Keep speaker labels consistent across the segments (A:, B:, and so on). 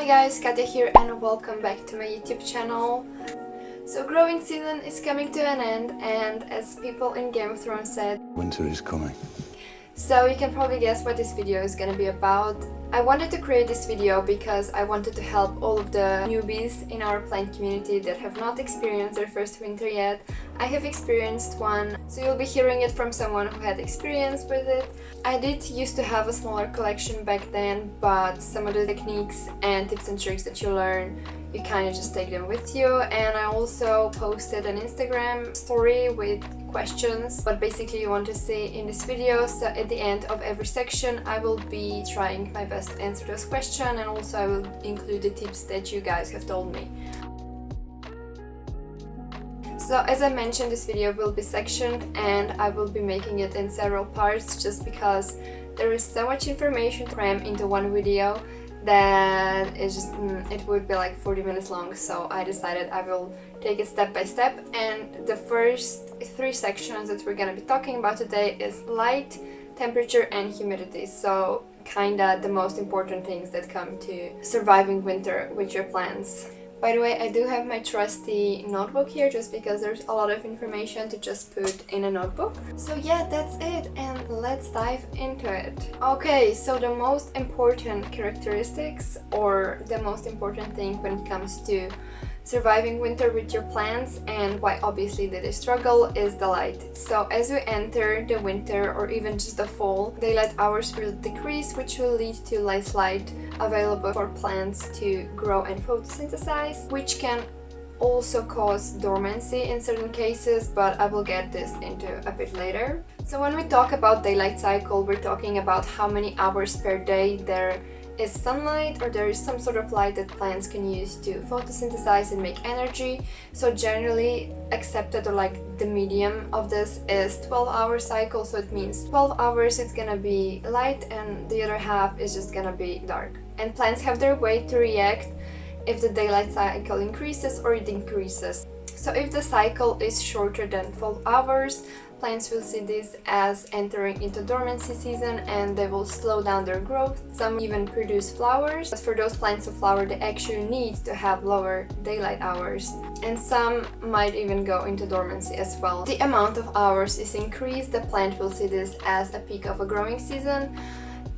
A: Hi guys, Katya here and welcome back to my YouTube channel. So growing season is coming to an end, and as people in Game of Thrones said,
B: winter is coming.
A: So you can probably guess what this video is gonna be about. I wanted to create this video because I wanted to help all of the newbies in our plant community that have not experienced their first winter yet. I have experienced one, so you'll be hearing it from someone who had experience with it. I did used to have a smaller collection back then, but some of the techniques and tips and tricks that you learn, you kind of just take them with you. And I also posted an Instagram story with questions, what basically you want to see in this video. So at the end of every section I will be trying my best to answer those questions, and also I will include the tips that you guys have told me. So as I mentioned, this video will be sectioned and I will be making it in several parts just because there is so much information crammed into one video that it would be like 40 minutes long. So I decided I will take it step by step, and the first three sections that we're gonna be talking about today is light, temperature and humidity. So kinda the most important things that come to surviving winter with your plants. By the way, I do have my trusty notebook here just because there's a lot of information to just put in a notebook. So yeah, that's it, and let's dive into it. Okay, so the most important characteristics, or the most important thing when it comes to surviving winter with your plants and why obviously they struggle is the light. So as we enter the winter or even just the fall, daylight hours will decrease, which will lead to less light available for plants to grow and photosynthesize, which can also cause dormancy in certain cases, but I will get this into a bit later. So when we talk about daylight cycle, we're talking about how many hours per day there is sunlight, or there is some sort of light that plants can use to photosynthesize and make energy. So generally accepted, or like the medium of this, is 12-hour cycle. So it means 12 hours it's gonna be light and the other half is just gonna be dark. And plants have their way to react if the daylight cycle increases or it decreases. So if the cycle is shorter than 12 hours, plants will see this as entering into dormancy season and they will slow down their growth. Some even produce flowers, but for those plants to flower they actually need to have lower daylight hours. And some might even go into dormancy as well. The amount of hours is increased, the plant will see this as a peak of a growing season,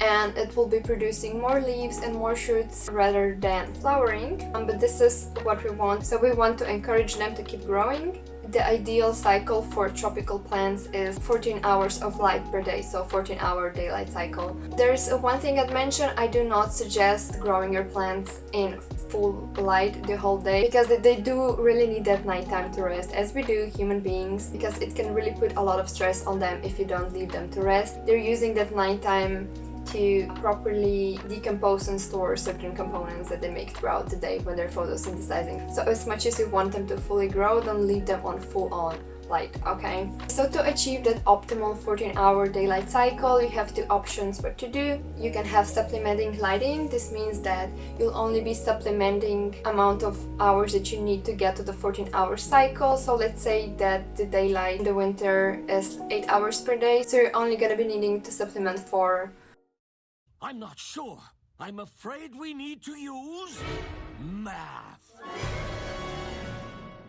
A: and it will be producing more leaves and more shoots rather than flowering. But this is what we want, so we want to encourage them to keep growing. The ideal cycle for tropical plants is 14 hours of light per day, so 14-hour daylight cycle. There's one thing I'd mention: I do not suggest growing your plants in full light the whole day, because they do really need that nighttime to rest, as we do human beings, because it can really put a lot of stress on them if you don't leave them to rest. They're using that nighttime to properly decompose and store certain components that they make throughout the day when they're photosynthesizing. So as much as you want them to fully grow, don't leave them on full-on light, okay? So to achieve that optimal 14-hour daylight cycle, you have two options what to do. You can have supplementing lighting. This means that you'll only be supplementing amount of hours that you need to get to the 14-hour cycle. So let's say that the daylight in the winter is 8 hours per day, so you're only gonna be needing to supplement for...
C: I'm not sure. I'm afraid we need to use math.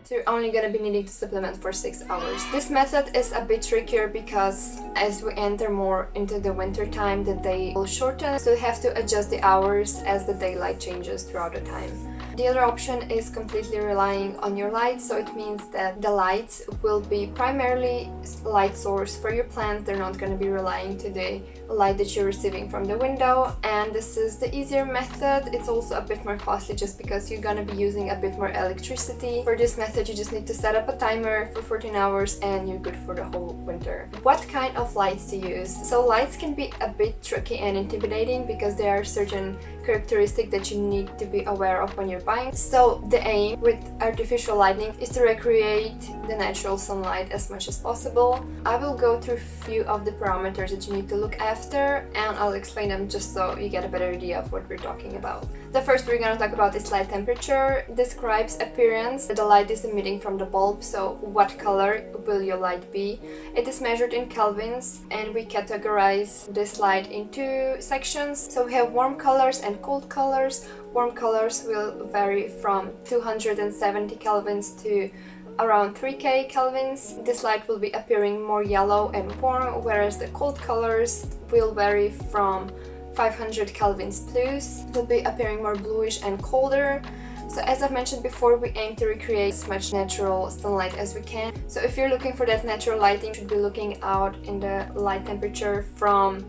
A: So you're only gonna be needing to supplement for 6 hours. This method is a bit trickier because as we enter more into the winter time, the day will shorten, so you have to adjust the hours as the daylight changes throughout the time. The other option is completely relying on your light, so it means that the lights will be primarily light source for your plants. They're not going to be relying to the light that you're receiving from the window, and this is the easier method. It's also a bit more costly just because you're going to be using a bit more electricity. For this method you just need to set up a timer for 14 hours and you're good for the whole winter. What kind of lights to use? So lights can be a bit tricky and intimidating because there are certain characteristics that you need to be aware of when you're buying. So the aim with artificial lighting is to recreate the natural sunlight as much as possible. I will go through a few of the parameters that you need to look after, and I'll explain them just so you get a better idea of what we're talking about. The first we're going to talk about is light temperature. Describes appearance that the light is emitting from the bulb, so what color will your light be. It is measured in kelvins, and we categorize this light into sections. So we have warm colors and and cold colors. Warm colors will vary from 270 kelvins to around 3K kelvins. This light will be appearing more yellow and warm, whereas the cold colors will vary from 500 kelvins plus. Will be appearing more bluish and colder. So as I've mentioned before, we aim to recreate as much natural sunlight as we can. So if you're looking for that natural lighting, you should be looking out in the light temperature from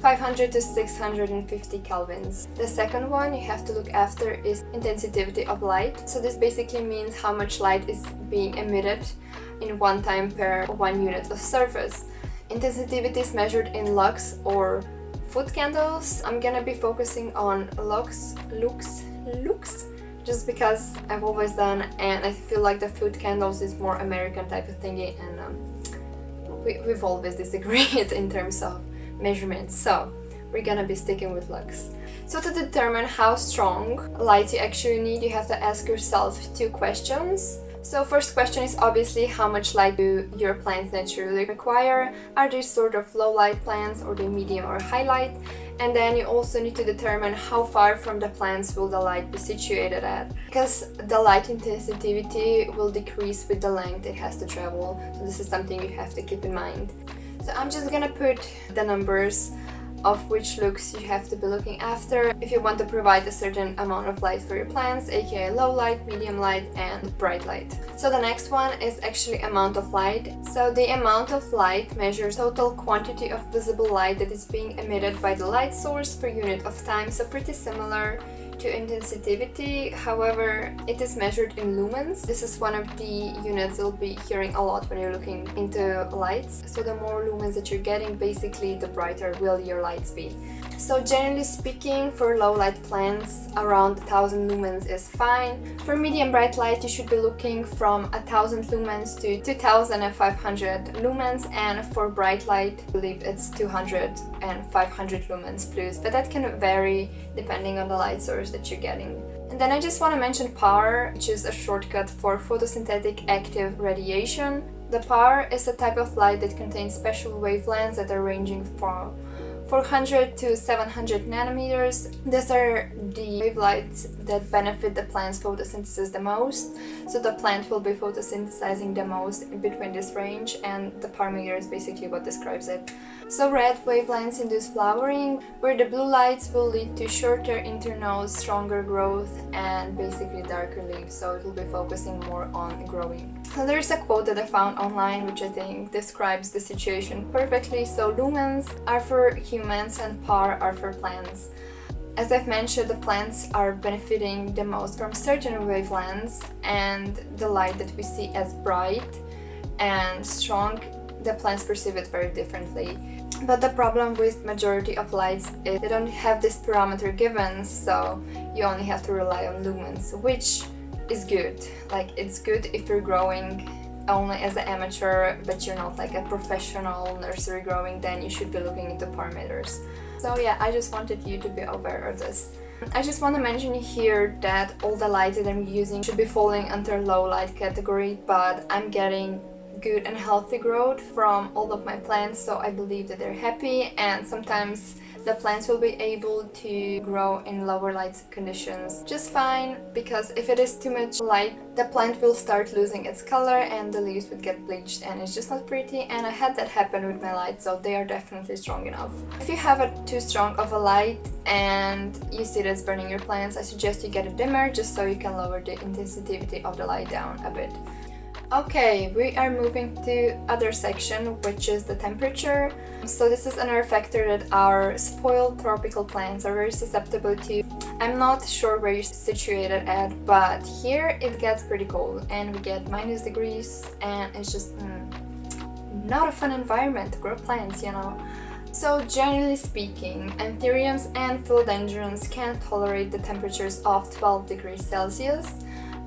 A: 500 to 650 kelvins. The second one you have to look after is intensity of light. So this basically means how much light is being emitted in one time per 1 unit of surface. Intensity is measured in lux or foot candles. I'm gonna be focusing on lux, just because I've always done, and I feel like the foot candles is more American type of thingy, and we've always disagreed in terms of measurements, so we're gonna be sticking with lux. So to determine how strong light you actually need, you have to ask yourself 2 questions. So first question is obviously how much light do your plants naturally require? Are they sort of low light plants, or they medium or high light? And then you also need to determine how far from the plants will the light be situated at, because the light intensity will decrease with the length it has to travel. So this is something you have to keep in mind. So I'm just gonna put the numbers of which looks you have to be looking after if you want to provide a certain amount of light for your plants, aka low light, medium light and bright light. So the next one is actually amount of light. So the amount of light measures total quantity of visible light that is being emitted by the light source per unit of time, so pretty similar to intensity. However, it is measured in lumens. This is one of the units you'll be hearing a lot when you're looking into lights. So the more lumens that you're getting, basically the brighter will your lights be. So generally speaking, for low light plants, around 1000 lumens is fine. For medium bright light, you should be looking from 1000 lumens to 2500 lumens, and for bright light, I believe it's 200 and 500 lumens plus, but that can vary depending on the light source that you're getting. And then I just want to mention PAR, which is a shortcut for photosynthetic active radiation. The PAR is a type of light that contains special wavelengths that are ranging from 400 to 700 nanometers. These are the wavelengths that benefit the plant's photosynthesis the most. So the plant will be photosynthesizing the most in between this range, and the PAR meter is basically what describes it. So red wavelengths induce flowering, where the blue lights will lead to shorter internodes, stronger growth, and basically darker leaves. So it will be focusing more on growing. So there's a quote that I found online which I think describes the situation perfectly. So lumens are for humans and PAR are for plants. As I've mentioned, the plants are benefiting the most from certain wavelengths, and the light that we see as bright and strong, the plants perceive it very differently. But the problem with majority of lights is they don't have this parameter given, so you only have to rely on lumens, which is good. Like, it's good if you're growing only as an amateur, but you're not like a professional nursery growing, then you should be looking into PAR meters. So yeah, I just wanted you to be aware of this. I just want to mention here that all the lights that I'm using should be falling under low light category, but I'm getting good and healthy growth from all of my plants, so I believe that they're happy, and sometimes the plants will be able to grow in lower light conditions just fine, because if it is too much light, the plant will start losing its color and the leaves would get bleached, and it's just not pretty. And I had that happen with my lights, so they are definitely strong enough. If you have a too strong of a light and you see that it's burning your plants, I suggest you get a dimmer just so you can lower the intensity of the light down a bit. Okay, we are moving to other section, which is the temperature. So this is another factor that our spoiled tropical plants are very susceptible to. I'm not sure where you're situated at, but here it gets pretty cold and we get -degrees, and it's just not a fun environment to grow plants, you know. So generally speaking, anthuriums and philodendrons can't tolerate the temperatures of 12 degrees Celsius.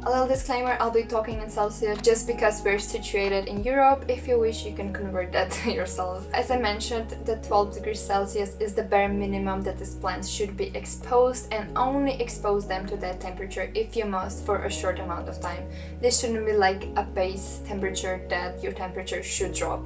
A: A little disclaimer, I'll be talking in Celsius just because we're situated in Europe. If you wish, you can convert that to yourself. As I mentioned, the 12 degrees Celsius is the bare minimum that these plants should be exposed, and only expose them to that temperature if you must for a short amount of time. This shouldn't be like a base temperature that your temperature should drop.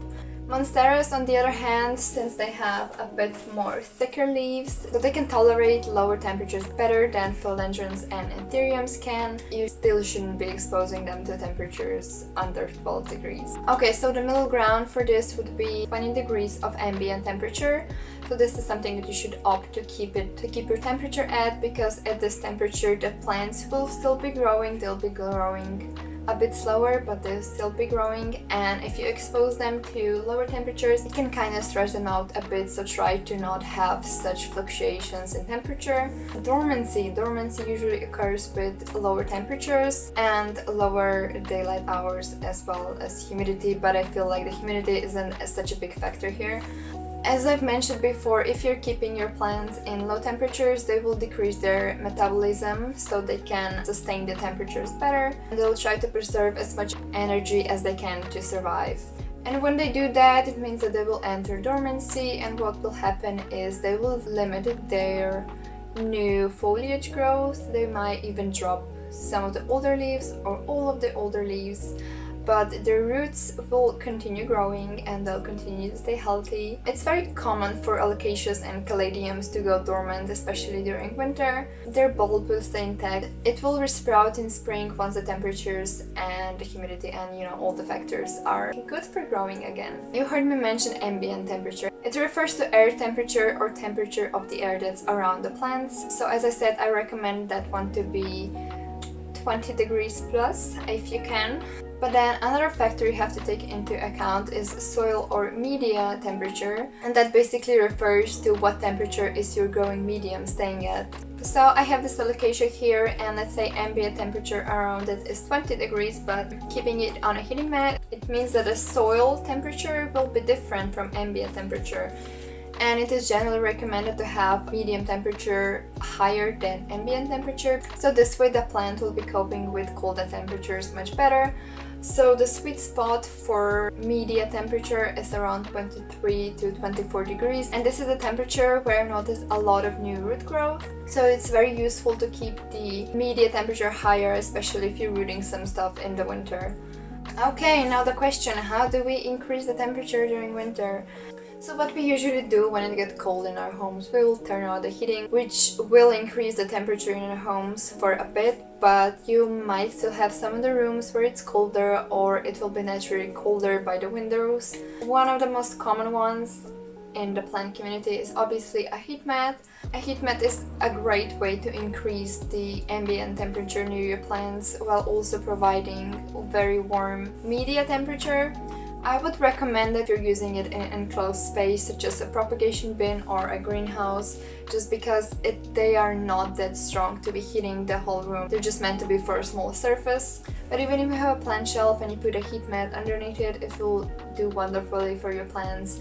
A: Monsteras, on the other hand, since they have a bit more thicker leaves, so they can tolerate lower temperatures better than philodendrons and anthuriums can, you still shouldn't be exposing them to temperatures under 12 degrees. Okay, so the middle ground for this would be 20 degrees of ambient temperature. So this is something that you should opt to keep your temperature at, because at this temperature the plants will still be growing. They'll be growing a bit slower, but they'll still be growing, and if you expose them to lower temperatures, it can kind of stress them out a bit, so try to not have such fluctuations in temperature. Dormancy usually occurs with lower temperatures and lower daylight hours, as well as humidity, but I feel like the humidity isn't such a big factor here. As I've mentioned before, if you're keeping your plants in low temperatures, they will decrease their metabolism so they can sustain the temperatures better, and they'll try to preserve as much energy as they can to survive. And when they do that, it means that they will enter dormancy, and what will happen is they will limit their new foliage growth. They might even drop some of the older leaves or all of the older leaves, but their roots will continue growing and they'll continue to stay healthy. It's very common for alocaceas and caladiums to go dormant, especially during winter. Their bulb will stay intact. It will resprout in spring once the temperatures and the humidity and all the factors are good for growing again. You heard me mention ambient temperature. It refers to air temperature or temperature of the air that's around the plants. So as I said, I recommend that one to be 20 degrees plus if you can. But then another factor you have to take into account is soil or media temperature, and that basically refers to what temperature is your growing medium staying at. So I have this alocasia here, and let's say ambient temperature around it is 20 degrees, but keeping it on a heating mat, it means that the soil temperature will be different from ambient temperature. And it is generally recommended to have medium temperature higher than ambient temperature, so this way the plant will be coping with colder temperatures much better. So the sweet spot for media temperature is around 23 to 24 degrees, and this is the temperature where I notice a lot of new root growth. So it's very useful to keep the media temperature higher, especially if you're rooting some stuff in the winter. Okay, now the question, how do we increase the temperature during winter? So what we usually do when it gets cold in our homes, we will turn on the heating, which will increase the temperature in our homes for a bit, but you might still have some of the rooms where it's colder, or it will be naturally colder by the windows. One of the most common ones in the plant community is obviously a heat mat. A heat mat is a great way to increase the ambient temperature near your plants while also providing very warm media temperature. I would recommend that you're using it in an enclosed space such as a propagation bin or a greenhouse, just because they are not that strong to be heating the whole room. They're just meant to be for a small surface. But even if you have a plant shelf and you put a heat mat underneath it, it will do wonderfully for your plants.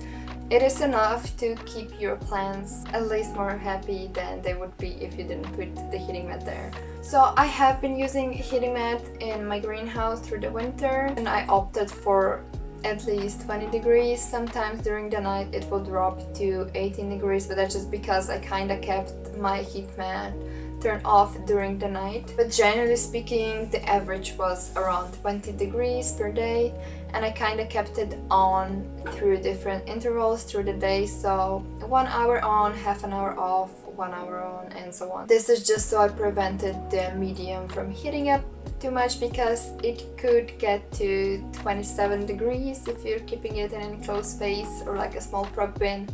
A: It is enough to keep your plants at least more happy than they would be if you didn't put the heating mat there. So I have been using a heating mat in my greenhouse through the winter, and I opted for at least 20 degrees. Sometimes during the night it will drop to 18 degrees, but that's just because I kind of kept my heat mat turned off during the night. But generally speaking, the average was around 20 degrees per day, and I kind of kept it on through different intervals through the day, so 1 hour on, half an hour off, 1 hour on, and so on. This is just so I prevented the medium from heating up too much, because it could get to 27 degrees if you're keeping it in an enclosed space or like a small prop bin.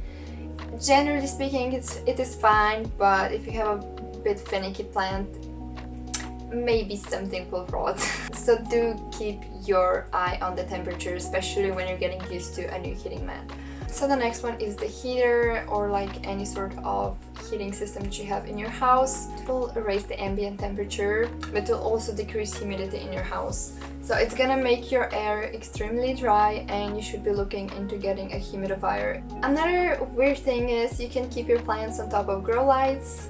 A: Generally speaking, it is fine, but if you have a bit finicky plant, maybe something will rot. So do keep your eye on the temperature, especially when you're getting used to a new heating mat. So the next one is the heater, or like any sort of heating system that you have in your house. It will raise the ambient temperature, but it will also decrease humidity in your house. So it's gonna make your air extremely dry, and you should be looking into getting a humidifier. Another weird thing is you can keep your plants on top of grow lights.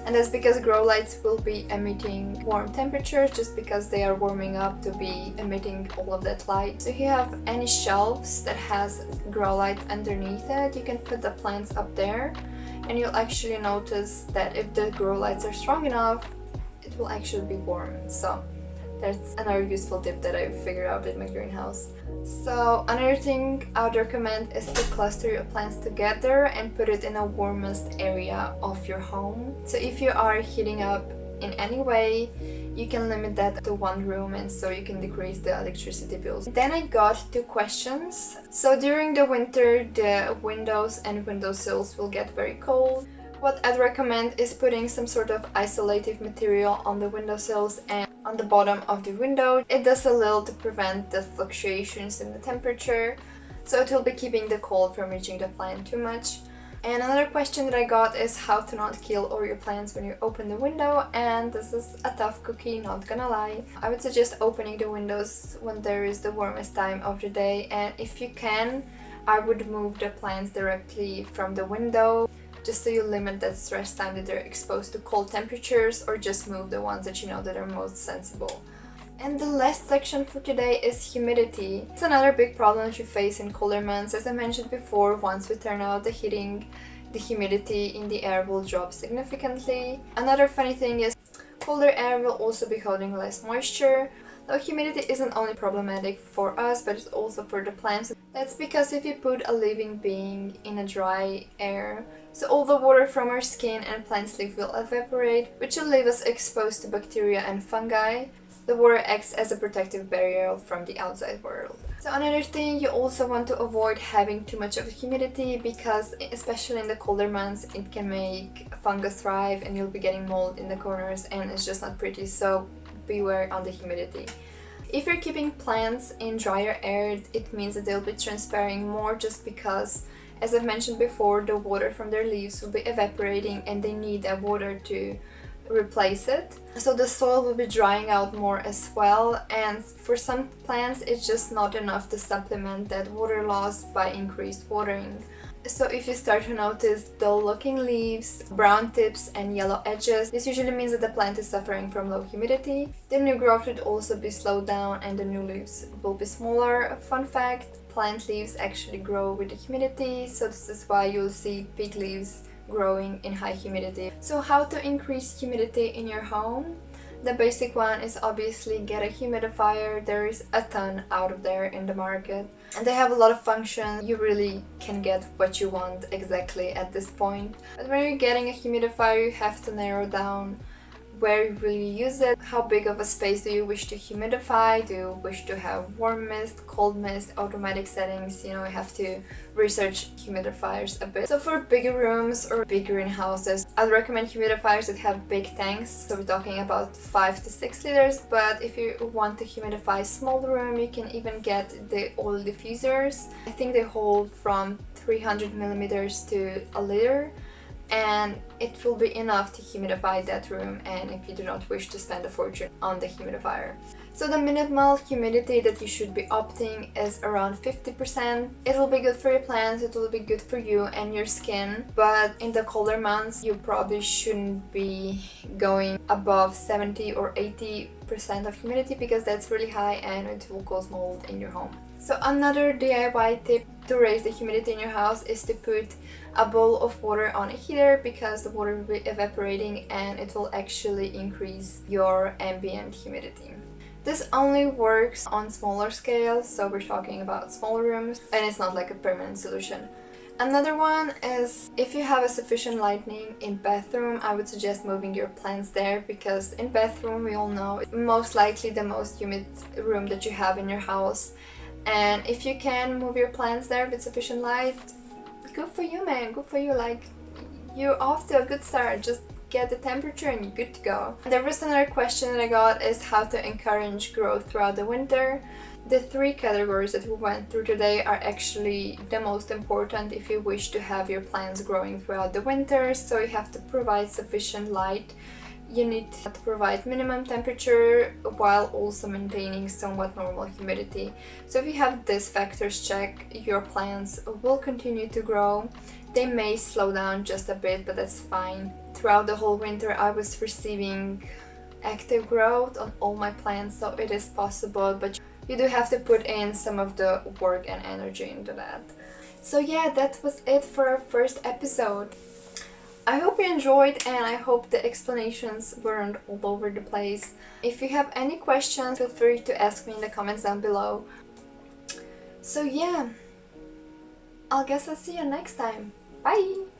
A: And that's because grow lights will be emitting warm temperatures, just because they are warming up to be emitting all of that light. So if you have any shelves that has grow light underneath it, you can put the plants up there, and you'll actually notice that if the grow lights are strong enough, it will actually be warm. So That's another useful tip that I figured out in my greenhouse. So another thing I would recommend is to cluster your plants together and put it in the warmest area of your home. So if you are heating up in any way, you can limit that to one room, and so you can decrease the electricity bills. Then I got 2 questions. So during the winter, the windows and windowsills will get very cold. What I'd recommend is putting some sort of isolative material on the windowsills and on the bottom of the window. It does a little to prevent the fluctuations in the temperature, so it will be keeping the cold from reaching the plant too much. And another question that I got is how to not kill all your plants when you open the window, and this is a tough cookie, not gonna lie. I would suggest opening the windows when there is the warmest time of the day, and if you can, I would move the plants directly from the window, just so you limit that stress time that they're exposed to cold temperatures, or just move the ones that you know that are most sensible. And the last section for today is humidity. It's another big problem that you face in colder months. As I mentioned before, once we turn out the heating, the humidity in the air will drop significantly. Another funny thing is colder air will also be holding less moisture. Though humidity isn't only problematic for us, but it's also for the plants. That's because if you put a living being in a dry air, so all the water from our skin and plant leaf will evaporate, which will leave us exposed to bacteria and fungi. The water acts as a protective barrier from the outside world. So another thing, you also want to avoid having too much of humidity, because especially in the colder months it can make fungus thrive and you'll be getting mold in the corners, and it's just not pretty, so beware on the humidity. If you're keeping plants in drier air, it means that they'll be transpiring more, just because, as I've mentioned before, the water from their leaves will be evaporating and they need that water to replace it. So the soil will be drying out more as well, and for some plants it's just not enough to supplement that water loss by increased watering. So if you start to notice dull looking leaves, brown tips and yellow edges, this usually means that the plant is suffering from low humidity. The new growth would also be slowed down and the new leaves will be smaller. Fun fact, plant leaves actually grow with the humidity, so this is why you'll see big leaves growing in high humidity. So how to increase humidity in your home? The basic one is obviously get a humidifier. There is a ton out of there in the market and they have a lot of functions. You really can get what you want exactly at this point. But when you're getting a humidifier, you have to narrow down where will you use it, how big of a space do you wish to humidify, do you wish to have warm mist, cold mist, automatic settings, you have to research humidifiers a bit. So for bigger rooms or big greenhouses, I'd recommend humidifiers that have big tanks, so we're talking about 5 to 6 liters, but if you want to humidify a small room, you can even get the oil diffusers. I think they hold from 300 millimeters to a liter, and it will be enough to humidify that room, and if you do not wish to spend a fortune on the humidifier. So the minimal humidity that you should be opting is around 50%. It will be good for your plants, it will be good for you and your skin, but in the colder months you probably shouldn't be going above 70 or 80% of humidity, because that's really high and it will cause mold in your home. So another DIY tip to raise the humidity in your house is to put a bowl of water on a heater, because the water will be evaporating and it will actually increase your ambient humidity. This only works on smaller scales, so we're talking about small rooms, and it's not like a permanent solution. Another one is if you have a sufficient lighting in bathroom, I would suggest moving your plants there, because in bathroom, we all know, it's most likely the most humid room that you have in your house. And if you can move your plants there with sufficient light, good for you, man, good for you. Like, you're off to a good start. Just get the temperature and you're good to go. There was another question that I got, is how to encourage growth throughout the winter. The 3 categories that we went through today are actually the most important if you wish to have your plants growing throughout the winter. So you have to provide sufficient light. You need to provide minimum temperature while also maintaining somewhat normal humidity. So if you have these factors checked, your plants will continue to grow. They may slow down just a bit, but that's fine. Throughout the whole winter, I was receiving active growth on all my plants, so it is possible, but you do have to put in some of the work and energy into that. So yeah, that was it for our first episode. I hope you enjoyed, and I hope the explanations weren't all over the place. If you have any questions, feel free to ask me in the comments down below. So yeah, I guess I'll see you next time. Bye!